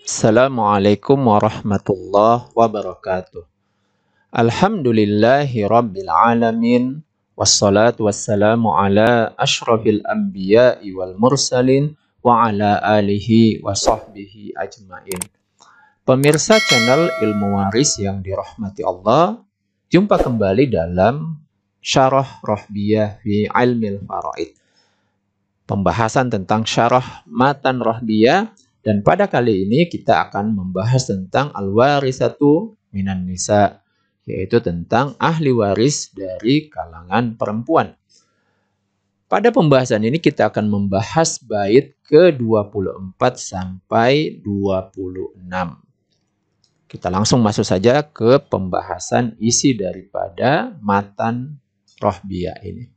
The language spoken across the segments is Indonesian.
Assalamualaikum warahmatullahi wabarakatuh. Alhamdulillahi rabbil alamin. Wassalatu wassalamu ala ashrafil anbiya'i wal mursalin wa ala alihi wa sahbihi ajmain. Pemirsa channel Ilmu Waris yang dirahmati Allah, jumpa kembali dalam Syarah Rohbiyah fi Ilmil Faraid. Pembahasan tentang syarah matan Rohbiyah. Dan pada kali ini kita akan membahas tentang al-warisatu minan nisa, yaitu tentang ahli waris dari kalangan perempuan. Pada pembahasan ini kita akan membahas bait ke-24 sampai 26. Kita langsung masuk saja ke pembahasan isi daripada matan Rohbiyah ini.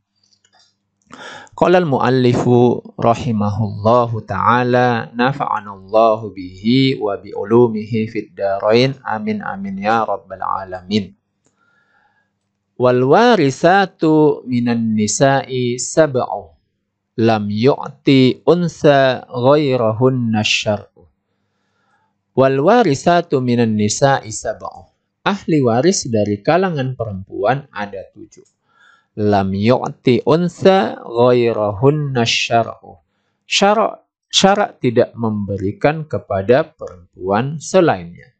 Qala al-muallifu rahimahullahu ta'ala nafa'anallahu bihi wa bi ulumihi fid darain amin amin ya rabbal alamin. Wal warisatu minan nisa'i sab'u lam yu'ti unsa ghairahunna syar'u. Wal warisatu minan nisa'i sab'u. Ahli waris dari kalangan perempuan ada 7. Lam yu'ti unsa ghairahunna syar'u. Syarak tidak memberikan kepada perempuan selainnya.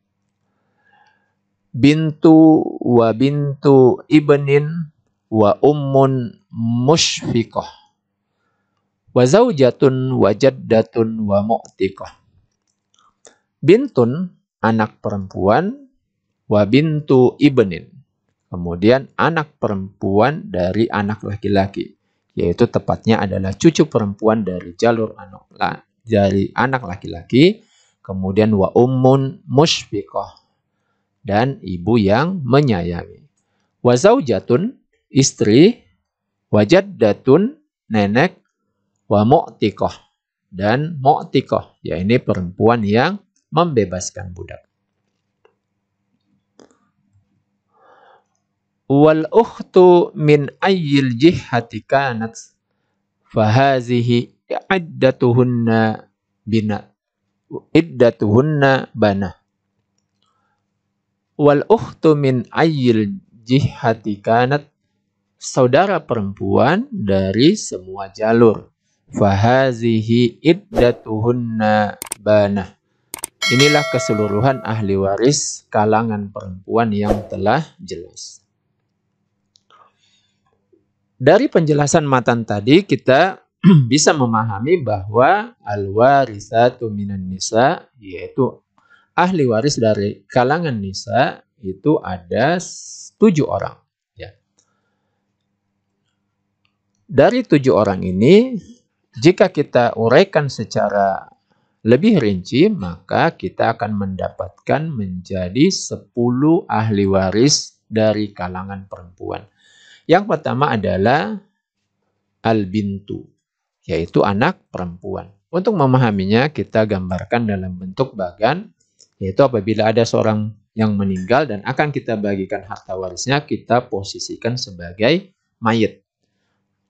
Bintu wa bintu ibnin wa ummun musyfiqah. Wa zaujatun wa jaddatun wa mu'tiqah. Bintun, anak perempuan, wa bintu ibnin. Kemudian anak perempuan dari anak laki-laki, yaitu tepatnya adalah cucu perempuan dari jalur anak laki-laki. Kemudian wa ummun musyfiqah, dan ibu yang menyayangi. Wa zaujatun, istri, wa jaddatun, nenek, wa mu'tiqah, dan mu'tiqah, yaitu perempuan yang membebaskan budak. Wal ukhtu min ayyil jihati kanat fahazihi iddatuhunna bana. Wal ukhtu min ayyil jihati kanat, saudara perempuan dari semua jalur. Fahazihi iddatuhunna bana. Inilah keseluruhan ahli waris kalangan perempuan yang telah jelas. Dari penjelasan matan tadi kita bisa memahami bahwa al-warisatu minan nisa, yaitu ahli waris dari kalangan nisa, itu ada 7 orang. Ya. Dari 7 orang ini, jika kita uraikan secara lebih rinci, maka kita akan mendapatkan menjadi 10 ahli waris dari kalangan perempuan. Yang pertama adalah al-bintu, yaitu anak perempuan. Untuk memahaminya, kita gambarkan dalam bentuk bagan, yaitu apabila ada seorang yang meninggal dan akan kita bagikan harta warisnya, kita posisikan sebagai mayit.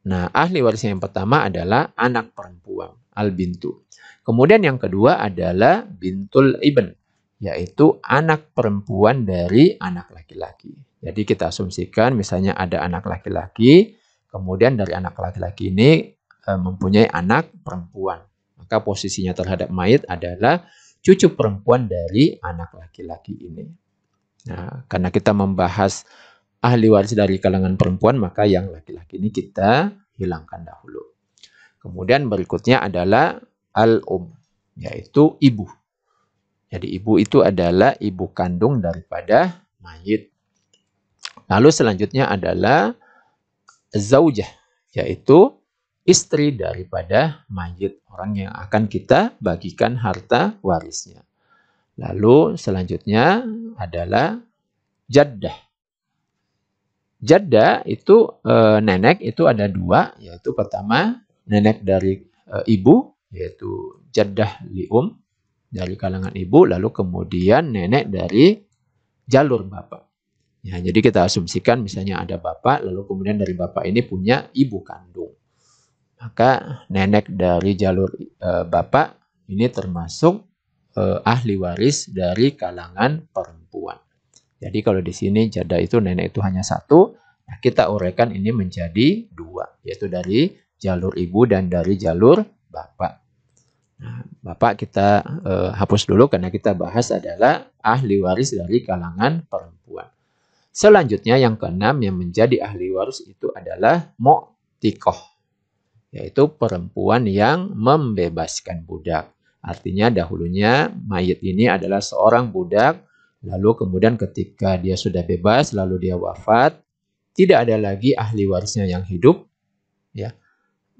Nah, ahli warisnya yang pertama adalah anak perempuan, al-bintu. Kemudian yang kedua adalah bintul ibn, yaitu anak perempuan dari anak laki-laki. Jadi kita asumsikan misalnya ada anak laki-laki, kemudian dari anak laki-laki ini mempunyai anak perempuan. Maka posisinya terhadap mayit adalah cucu perempuan dari anak laki-laki ini. Nah, karena kita membahas ahli waris dari kalangan perempuan, maka yang laki-laki ini kita hilangkan dahulu. Kemudian berikutnya adalah al-um, yaitu ibu. Jadi ibu itu adalah ibu kandung daripada mayit. Lalu selanjutnya adalah zaujah, yaitu istri daripada mayit, orang yang akan kita bagikan harta warisnya. Lalu selanjutnya adalah jaddah. Jaddah itu nenek itu ada 2, yaitu pertama nenek dari ibu, yaitu jaddah lium dari kalangan ibu, lalu kemudian nenek dari jalur bapak. Ya, jadi kita asumsikan misalnya ada bapak, lalu kemudian dari bapak ini punya ibu kandung. Maka nenek dari jalur bapak ini termasuk ahli waris dari kalangan perempuan. Jadi kalau di sini jada itu nenek itu hanya satu, nah kita uraikan ini menjadi dua, yaitu dari jalur ibu dan dari jalur bapak. Nah, bapak kita hapus dulu karena kita bahas adalah ahli waris dari kalangan perempuan. Selanjutnya yang keenam yang menjadi ahli waris itu adalah mu'tiqah, yaitu perempuan yang membebaskan budak. Artinya dahulunya mayit ini adalah seorang budak, lalu kemudian ketika dia sudah bebas, lalu dia wafat, tidak ada lagi ahli warisnya yang hidup, ya,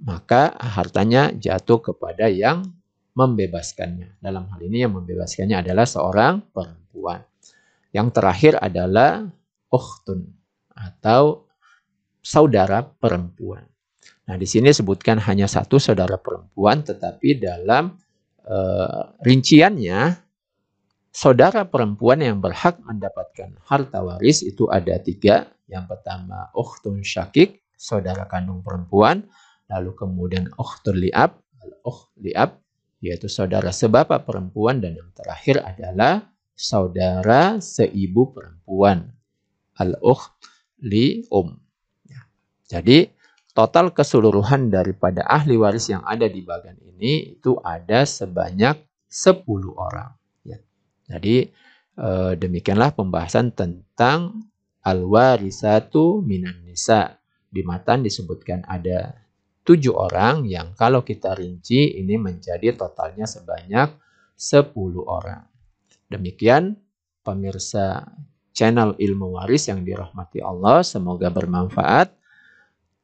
maka hartanya jatuh kepada yang membebaskannya. Dalam hal ini yang membebaskannya adalah seorang perempuan. Yang terakhir adalah ukhtun atau saudara perempuan. Nah, di sini sebutkan hanya satu saudara perempuan, tetapi dalam rinciannya saudara perempuan yang berhak mendapatkan harta waris itu ada tiga. Yang pertama ukhtun syakik, saudara kandung perempuan. Lalu kemudian ukhtun li'ab, yaitu saudara sebapak perempuan. Dan yang terakhir adalah saudara seibu perempuan, al-ukht li'um. Jadi total keseluruhan daripada ahli waris yang ada di bagian ini itu ada sebanyak 10 orang. Jadi demikianlah pembahasan tentang al-warisatu minan nisa. Di matan disebutkan ada 7 orang yang kalau kita rinci ini menjadi totalnya sebanyak 10 orang. Demikian pemirsa channel Ilmu Waris yang dirahmati Allah, semoga bermanfaat.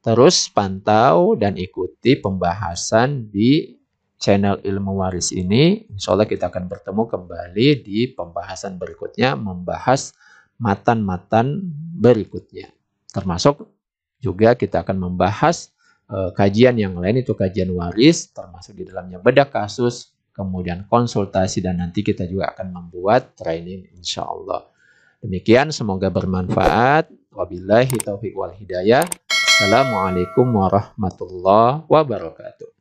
Terus pantau dan ikuti pembahasan di channel Ilmu Waris ini. Insya Allah kita akan bertemu kembali di pembahasan berikutnya, membahas matan-matan berikutnya. Termasuk juga kita akan membahas kajian yang lain, itu kajian waris, termasuk di dalamnya bedah kasus, kemudian konsultasi, dan nanti kita juga akan membuat training insya Allah. Demikian, semoga bermanfaat. Wabillahi taufiq wal hidayah. Assalamualaikum warahmatullahi wabarakatuh.